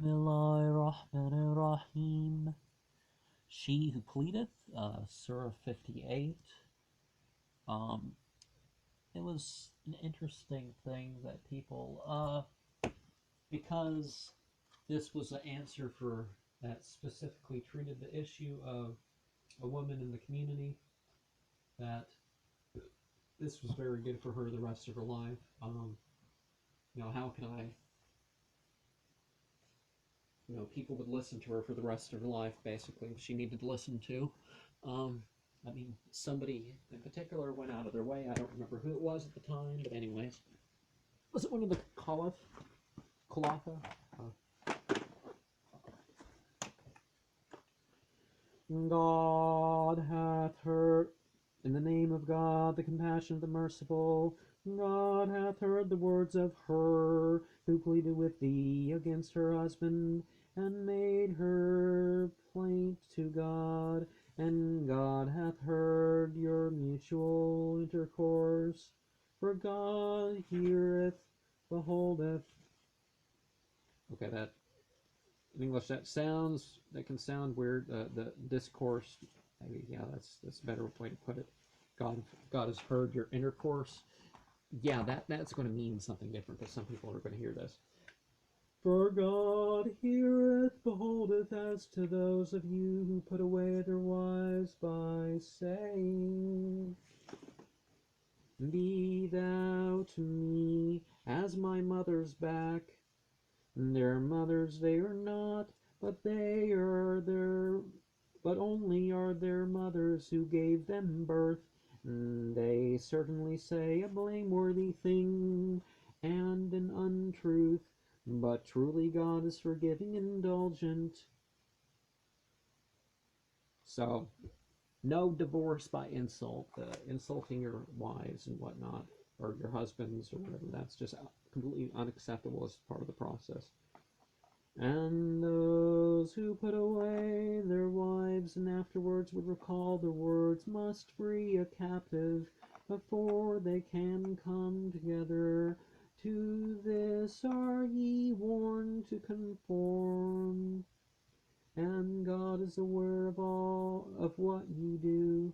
Bismillahirrahmanirrahim. She who pleadeth, Surah 58. Um, it was an interesting thing that people, because this was an answer for that specifically treated the issue of a woman in the community, that this was very good for her the rest of her life. How can I, people would listen to her for the rest of her life, basically, if she needed to listen to. Um, somebody in particular went out of their way. I don't remember who it was at the time, but anyways, was it one of the Khalifa? God hath heard, in the name of God, the compassionate, the merciful. God hath heard the words of her who pleaded with thee against her husband, and made her plaint to God. And God hath heard your mutual intercourse. For God heareth, beholdeth. Okay, that in English that can sound weird. The discourse, maybe, yeah, that's a better way to put it. God has heard your intercourse. Yeah, that's going to mean something different because some people are going to hear this. For God heareth, beholdeth, as to those of you who put away their wives by saying, Be thou to me as my mother's back. Their mothers they are not, but they are their, but only are their mothers who gave them birth. They certainly say a blameworthy thing and an untruth, but truly God is forgiving and indulgent. So, no divorce by insult, insulting your wives and whatnot, or your husbands or whatever. That's just completely unacceptable as part of the process. And those who put away their wives and afterwards would recall their words must free a captive before they can come together. To this are ye warned to conform, and God is aware of all of what ye do.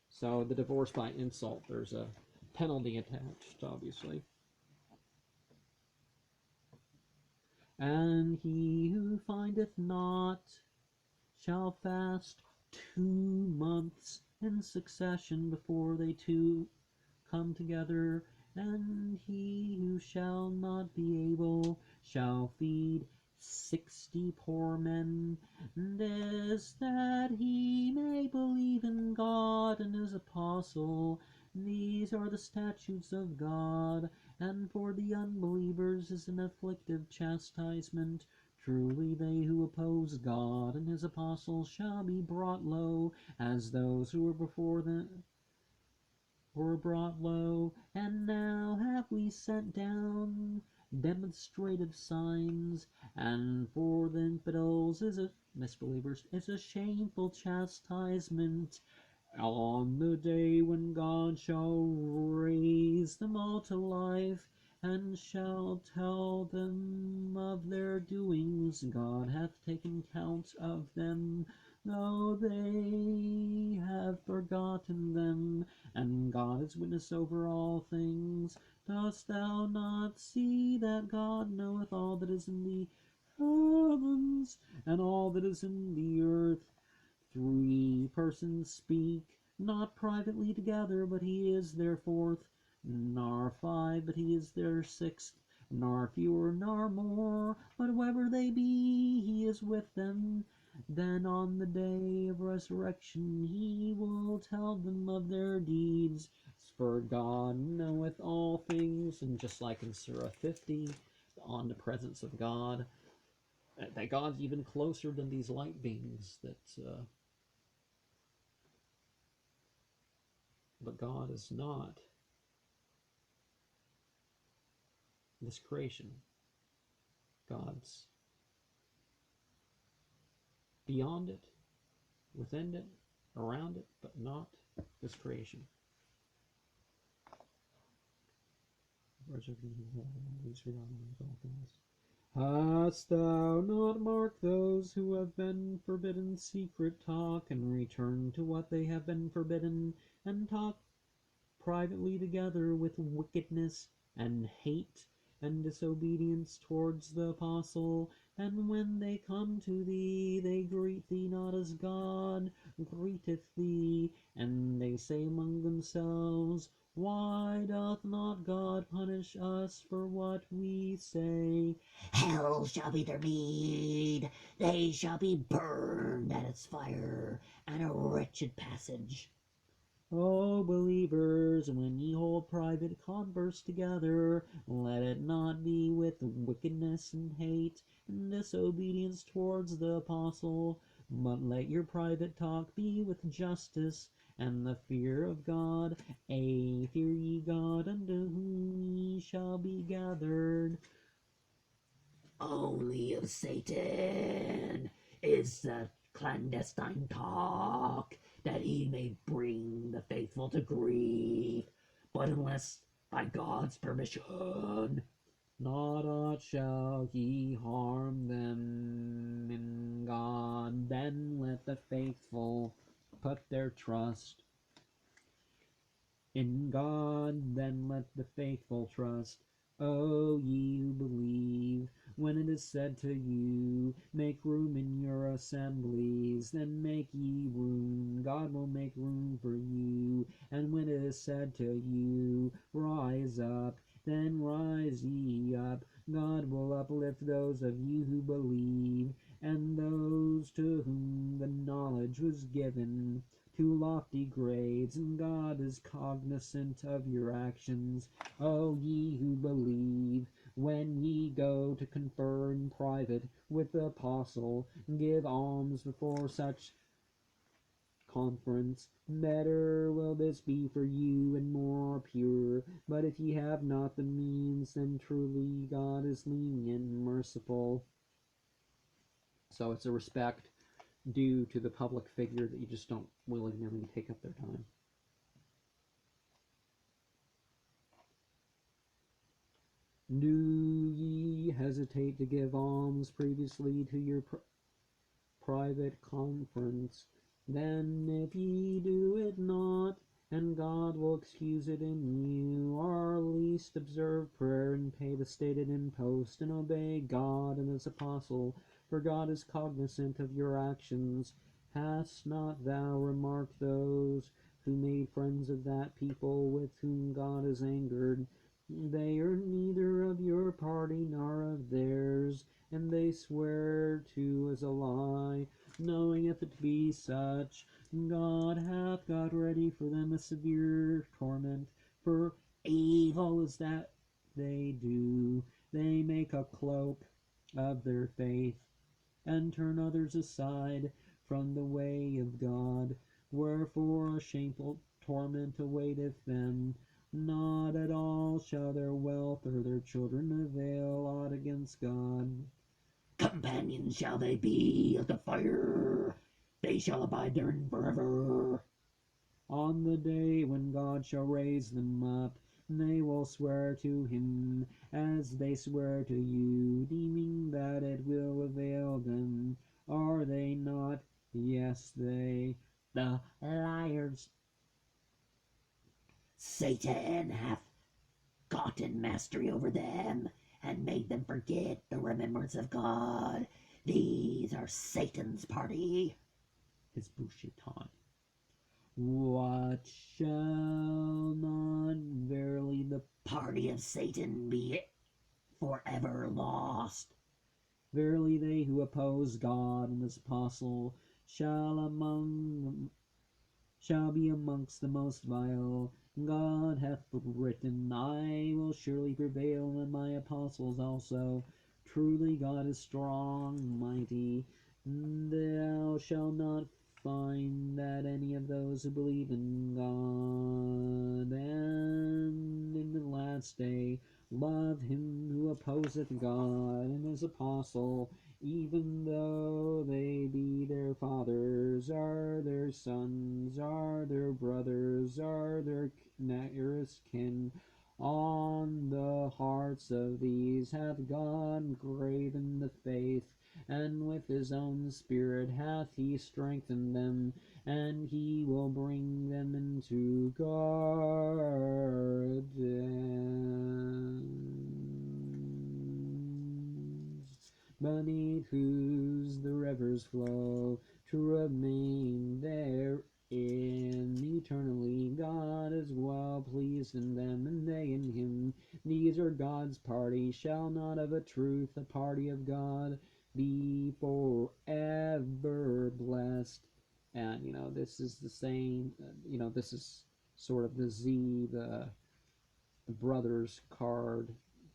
So the divorce by insult, there's a penalty attached, obviously. And he who findeth not shall fast 2 months in succession before they two come together, and he who shall not be able shall feed 60 poor men, this that he may believe in God and his apostle. These are the statutes of God, and for the unbelievers is an afflictive chastisement. Truly they who oppose God and his apostles shall be brought low, as those who were before them were brought low. And now have we sent down demonstrative signs, and for the infidels misbelievers is a shameful chastisement on the day when God shall raise them all to life, and shall tell them of their doings. God hath taken count of them, though they have forgotten them, and God is witness over all things. Dost thou not see that God knoweth all that is in the heavens, and all that is in the earth? 3 persons speak, not privately together, but he is their fourth, nor 5, but he is their sixth, nor fewer nor more, but whoever they be, he is with them. Then on the day of resurrection he will tell them of their deeds, for God knoweth all things. And just like in Surah 50, on the presence of God, that God's even closer than these light beings, but God is not this creation. God's beyond it, within it, around it, but not this creation. Hast thou not marked those who have been forbidden secret talk, and return to what they have been forbidden, and talk privately together with wickedness and hate and disobedience towards the apostle? And when they come to thee, they greet thee not as God greeteth thee, and they say among themselves, why doth not God punish us for what we say? Hell shall be their meed, they shall be burned at its fire, and a wretched passage. O believers, when ye hold private converse together, let it not be with wickedness and hate and disobedience towards the apostle, but let your private talk be with justice and the fear of God. Fear ye God, unto whom ye shall be gathered. Only of Satan is the clandestine talk, that he may bring the faithful to grief, but unless by God's permission, Not aught shall ye harm them in God. Then let the faithful put their trust in God. Then let the faithful trust. O ye who believe, when it is said to you, make room in your assemblies, then make ye room. God will make room for you. And when it is said to you, rise up, then rise ye up. God will uplift those of you who believe, and those to whom the knowledge was given, to lofty grades, and God is cognizant of your actions. O ye who believe, when ye go to confer in private with the apostle, give alms before such conference. Better will this be for you, and more pure. But if ye have not the means, then truly God is lenient and merciful. So it's a respect due to the public figure that you just don't willy-nilly take up their time. Do ye hesitate to give alms previously to your private conference? Then if ye do it not, and God will excuse it in you, or least observe prayer and pay the stated impost, and obey God and his apostle, for God is cognizant of your actions. Hast not thou remarked those who made friends of that people with whom God is angered? They are neither of your party nor of theirs, and they swear to as a lie, knowing if it be such, God hath got ready for them a severe torment. For evil is that they do. They make a cloak of their faith, and turn others aside from the way of God. Wherefore a shameful torment awaiteth them. Not at all shall their wealth or their children avail aught against God. Companions shall they be of the fire, they shall abide therein forever. On the day when God shall raise them up, they will swear to him as they swear to you, deeming that it will avail them. Are they not? Yes, they, the liars. Satan hath gotten mastery over them, and made them forget the remembrance of God. These are Satan's party. His Bushitan. What shall not verily the party of Satan be forever lost? Verily they who oppose God and his apostle shall be amongst the most vile. God hath written, I will surely prevail, and my apostles also. Truly God is strong, mighty. Thou shalt not find that any of those who believe in God and in the last day love him who opposeth God and his apostle, even though they be their fathers, are their sons, are their brothers, are their nearest kin, On the hearts of these hath God graven the faith, and with his own Spirit hath he strengthened them, and he will bring them into gardens, beneath whose the rivers flow, to remain therein eternally. God is well pleased in them, and they in him. These are God's party, shall not of a truth the party of God be forever blessed. And this is the same. This is sort of the Z, the brothers card,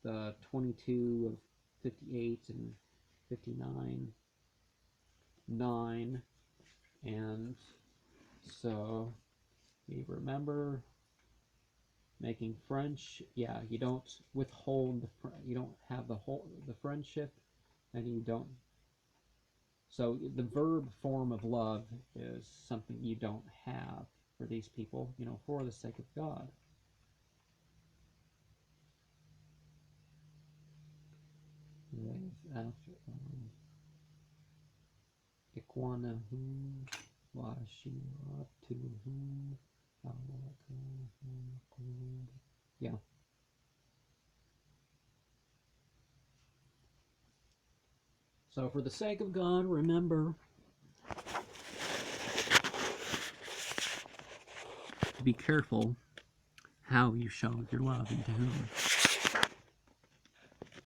the 22 of 58 and 59, 9, and so we remember making French. Yeah, you don't withhold you don't have the friendship, and you don't. So the verb form of love is something you don't have for these people, for the sake of God. After Ikwanahum, Washiratuhum, yeah. So for the sake of God, remember to be careful how you show your love and to whom.